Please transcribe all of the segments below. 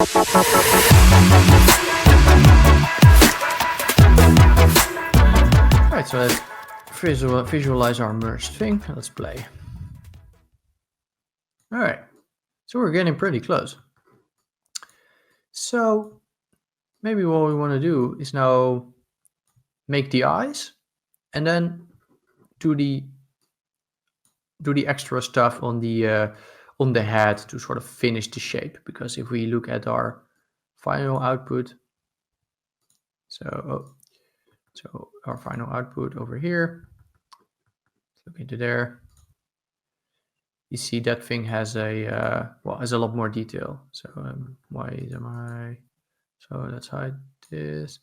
Alright, so let's visualize our merged thing. Let's play. Alright, so we're getting pretty close. So maybe what we want to do is now make the eyes and then do the extra stuff on the head to sort of finish the shape. Because if we look at our final output, so our final output over here, let's look into there. You see that thing has a has a lot more detail. So why am I? So let's hide this.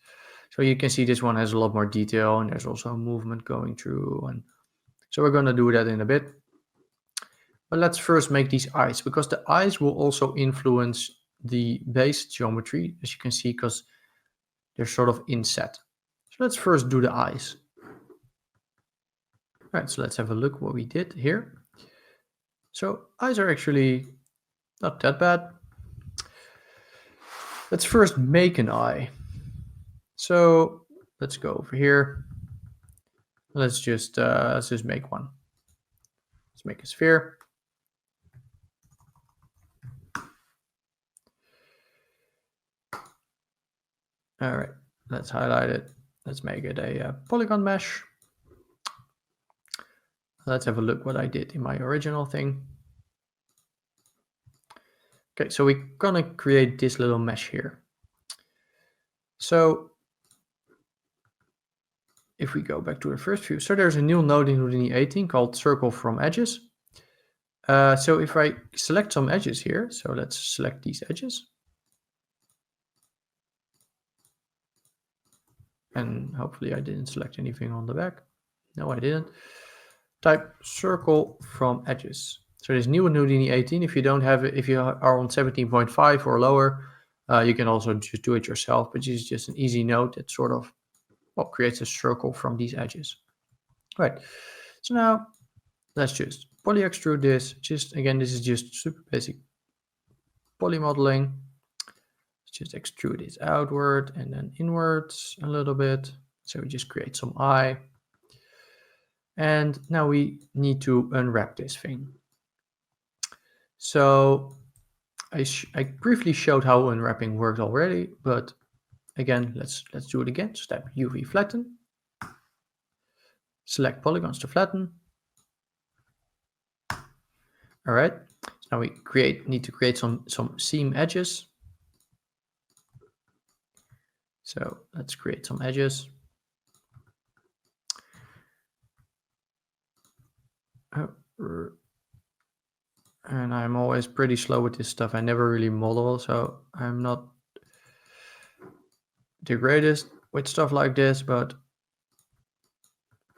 So you can see this one has a lot more detail, and there's also a movement going through. And so we're going to do that in a bit. But let's first make these eyes, because the eyes will also influence the base geometry, as you can see, because they're sort of inset. So let's first do the eyes. All right, so let's have a look what we did here. So eyes are actually not that bad. Let's first make an eye. So let's go over here. Let's just make one. Let's make a sphere. All right, let's highlight it. Let's make it a polygon mesh. Let's have a look what I did in my original thing. Okay, so we're gonna create this little mesh here. So if we go back to the first view, so there's a new node in Houdini 18 called Circle from Edges. So if I select some edges here, so let's select these edges. And hopefully I didn't select anything on the back. No, I didn't. Type circle from edges. So there's new in Houdini 18. If you don't have it, if you are on 17.5 or lower, you can also just do it yourself, but it's just an easy node that sort of creates a circle from these edges. Right. So now let's just poly extrude this. Again, this is just super basic poly modeling. Let's just extrude it outward and then inwards a little bit. So we just create some eye. And now we need to unwrap this thing. So I briefly showed how unwrapping worked already, but again, let's do it again. So type UV flatten. Select polygons to flatten. All right. So now we need to create some seam edges. So let's create some edges. And I'm always pretty slow with this stuff. I never really model, so I'm not the greatest with stuff like this, but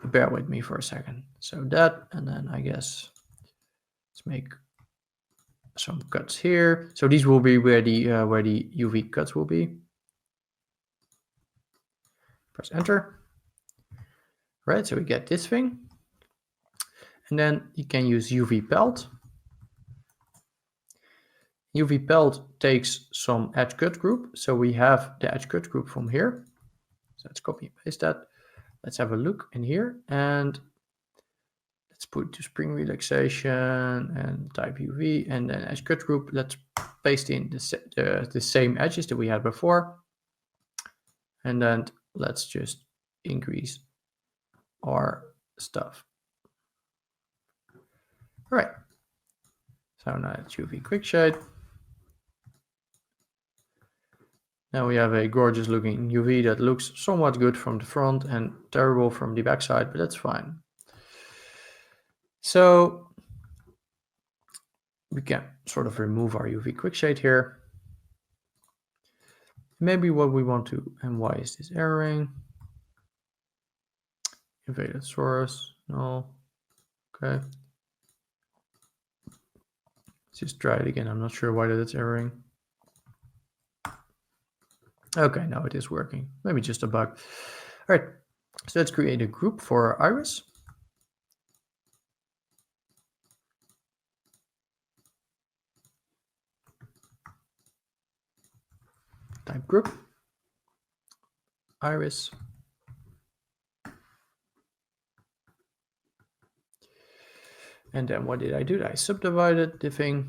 bear with me for a second. So that, and then I guess let's make some cuts here. So these will be where the UV cuts will be. Press enter. Right, so we get this thing. And then you can use UV pelt. UV pelt takes some edge cut group. So we have the edge cut group from here. So let's copy and paste that. Let's have a look in here and let's put to spring relaxation and type UV and then edge cut group. Let's paste in the same edges that we had before. And then let's just increase our stuff. All right. So now it's UV quick shade. Now we have a gorgeous looking UV that looks somewhat good from the front and terrible from the backside, but that's fine. So we can sort of remove our UV quick shade here. Maybe what we want to, and why is this erroring? Invaded source, no, okay. Let's just try it again. I'm not sure why that's erroring. Okay, now it is working. Maybe just a bug. All right, so let's create a group for our iris. type group, iris. And then what did I do? I subdivided the thing.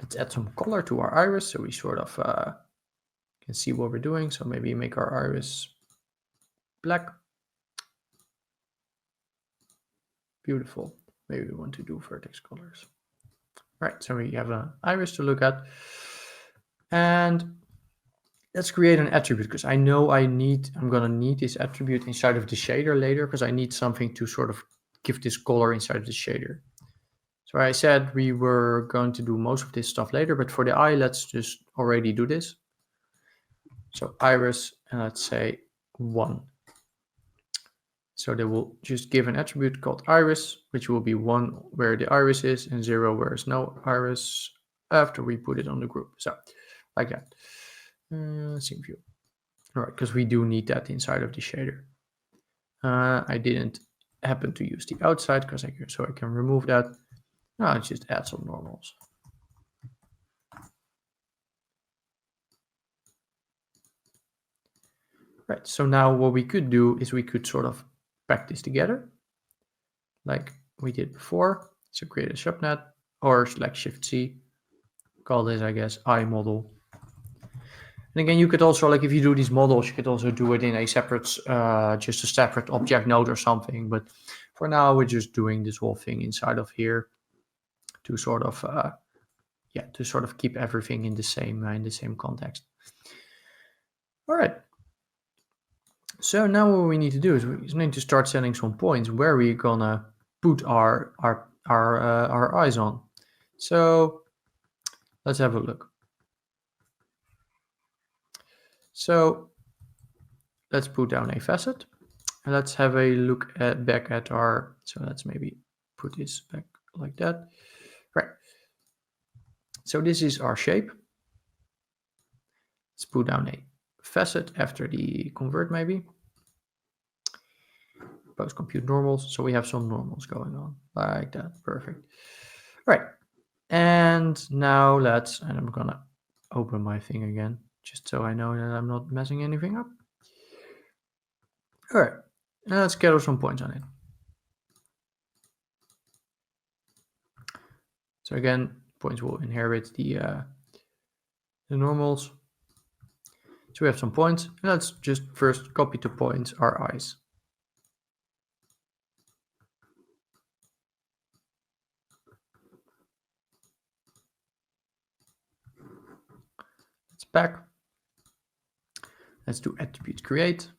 Let's add some color to our iris so we sort of can see what we're doing. So maybe make our iris black. Beautiful. Maybe we want to do vertex colors. Right, so we have an iris to look at. And let's create an attribute because I know I'm gonna need this attribute inside of the shader later because I need something to sort of give this color inside of the shader. So I said we were going to do most of this stuff later, but for the eye, let's just already do this. So iris, and let's say 1. So they will just give an attribute called iris, which will be 1 where the iris is and 0 where there's no iris after we put it on the group. So like that. Scene view. All right, because we do need that inside of the shader. I didn't happen to use the outside because I can remove that. Now let's just add some normals. Right, so now what we could do is we could sort of pack this together like we did before. So create a subnet or select Shift C, call this, I guess, eye model. And again, you could also, like if you do these models, you could also do it in a separate, just a separate object node or something. But for now, we're just doing this whole thing inside of here to sort of, keep everything in the same context. All right. So now what we need to do is we need to start setting some points where we're gonna put our eyes on. So let's have a look. So let's put down a facet and let's have a look back at our, so let's maybe put this back like that. Right. So this is our shape. Let's put down a facet after the convert maybe. Post compute normals. So we have some normals going on like that. Perfect. All right. And now and I'm gonna open my thing again, just so I know that I'm not messing anything up. All right, and let's gather some points on it. So again, points will inherit the normals. So we have some points, and let's just first copy to points our eyes. Let's back. Let's do attribute create.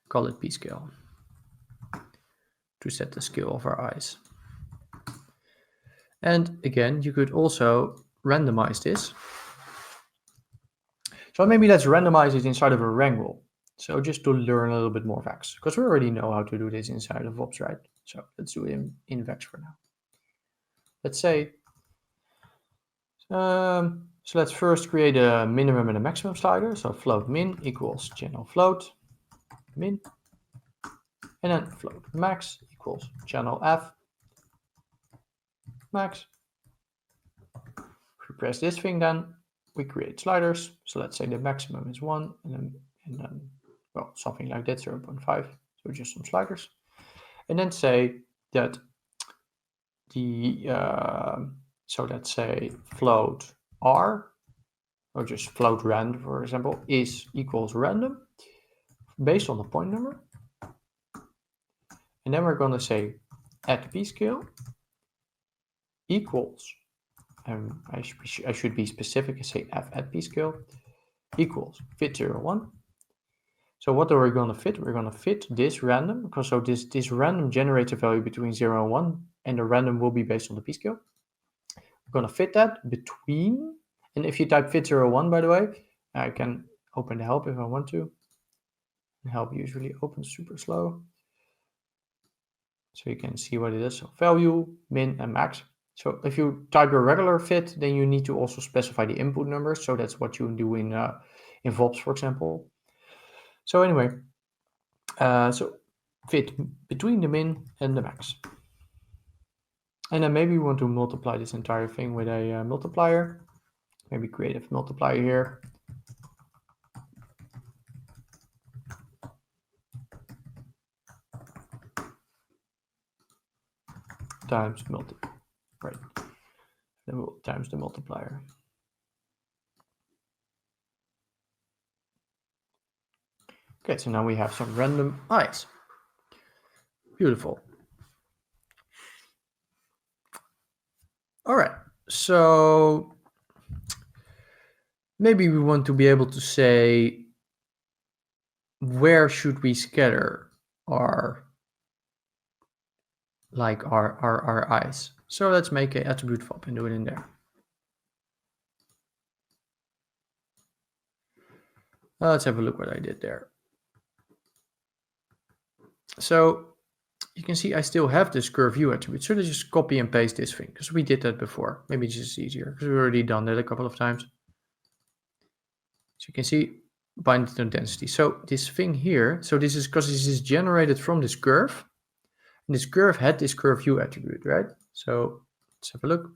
Call it p-scale to set the scale of our eyes. And again, you could also randomize this. So maybe let's randomize it inside of a wrangle. So just to learn a little bit more VEX, because we already know how to do this inside of Ops, right? So let's do it in VEX for now. Let's say, so let's first create a minimum and a maximum slider. So float min equals channel float min, and then float max equals channel f max. If we press this thing, then we create sliders. So let's say the maximum is 1, and then well, something like that, 0.5. So just some sliders. And then say that the, so let's say float r, or just float random, for example, is equals random based on the point number. And then we're going to say at p-scale equals, I should be specific and say f at p-scale equals fit 0, 1. So what are we going to fit? We're going to fit this random, because so this random generates a value between 0 and 1, and the random will be based on the p-scale. We're going to fit that between, and if you type fit 0, 1, by the way, I can open the help if I want to. And help usually opens super slow. So you can see what it is. So value, min, and max. So if you type a regular fit, then you need to also specify the input numbers. So that's what you do in VOPs, for example. So anyway, so fit between the min and the max. And then maybe we want to multiply this entire thing with a multiplier. Maybe create a multiplier here. Times right. Then we'll times the multiplier. Okay, so now we have some random i's. Beautiful. All right, so maybe we want to be able to say, where should we scatter our i's? So let's make an attribute fob and do it in there. Let's have a look what I did there. So you can see I still have this curve view attribute. So let's just copy and paste this thing because we did that before. Maybe it's just easier because we've already done that a couple of times. So you can see bind to density. So this thing here, so this is because this is generated from this curve. And this curve had this curve view attribute, right? So let's have a look.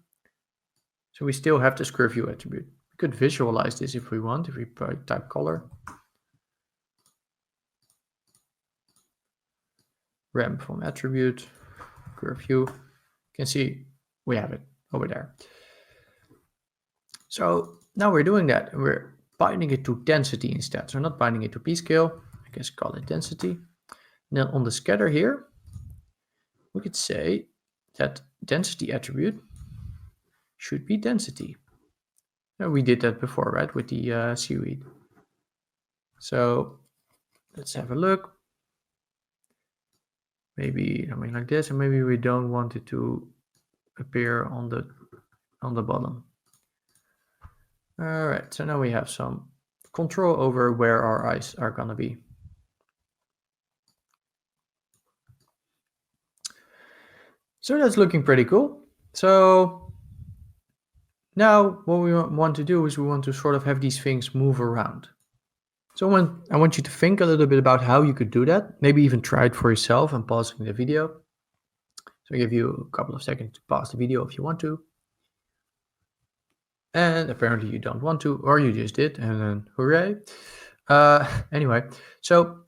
So we still have this curve view attribute. We could visualize this if we want, if we type color. Ramp from attribute, curve view. You can see we have it over there. So now we're doing that. And we're binding it to density instead. So not binding it to p-scale. I guess call it density. And then on the scatter here, we could say that density attribute should be density. Now, we did that before, right, with the seaweed. So let's have a look. Maybe something like this, and maybe we don't want it to appear on the bottom. All right, so now we have some control over where our eyes are gonna be. So that's looking pretty cool. So now what we want to do is we want to sort of have these things move around. So I want you to think a little bit about how you could do that. Maybe even try it for yourself and pausing the video. So I give you a couple of seconds to pause the video if you want to. And apparently you don't want to, or you just did, and then hooray. Anyway, so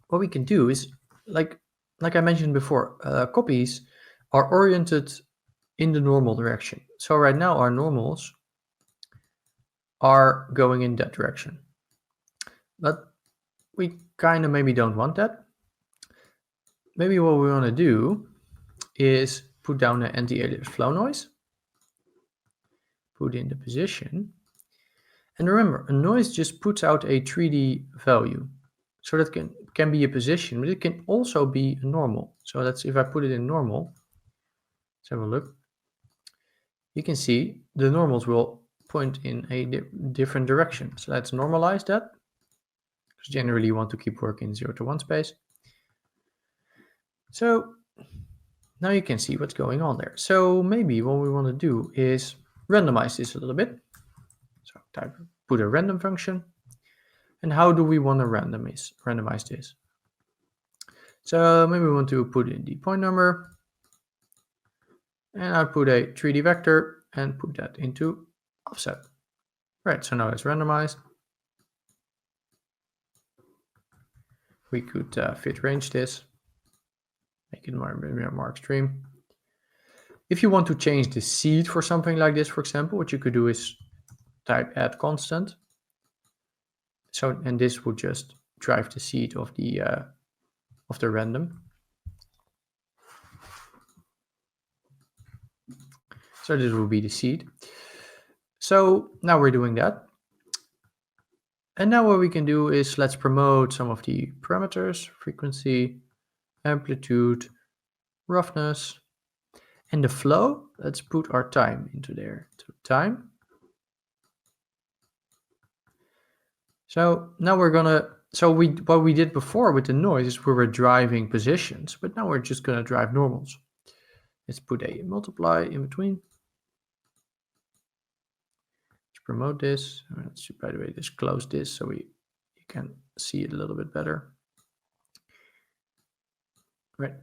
what we can do is, like I mentioned before, copies are oriented in the normal direction. So right now our normals are going in that direction. But we kind of maybe don't want that. Maybe what we want to do is put down an anti-alias flow noise, put in the position, and remember, a noise just puts out a 3D value. So that can be a position, but it can also be a normal. So that's if I put it in normal, let's have a look. You can see the normals will point in a different direction. So let's normalize that. Because generally you want to keep working 0 to 1 space. So now you can see what's going on there. So maybe what we want to do is randomize this a little bit. So put a random function. And how do we want to randomize this? So maybe we want to put in the point number. And I'll put a 3D vector and put that into offset. Right, so now it's randomized. We could fit range this, make it more extreme. If you want to change the seed for something like this, for example, what you could do is type add constant. So, and this would just drive the seed of the random. So this will be the seed. So now we're doing that. And now what we can do is let's promote some of the parameters, frequency, amplitude, roughness, and the flow. Let's put our time into there. So time. So now we're gonna, what we did before with the noise is we were driving positions, but now we're just gonna drive normals. Let's put a multiply in between. Let's promote this. Let's, by the way, just close this so you can see it a little bit better. Right.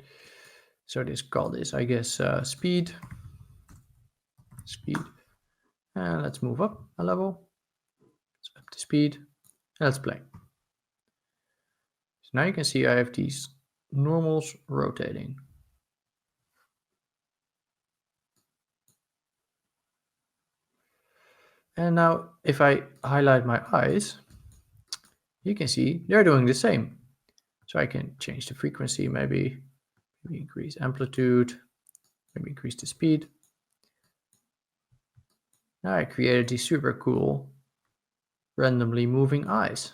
So this call this, I guess, speed. And let's move up a level. Let's up the speed. And let's play. So now you can see I have these normals rotating. And now if I highlight my eyes, you can see they're doing the same. So I can change the frequency, maybe increase amplitude, maybe increase the speed. Now I created these super cool randomly moving eyes.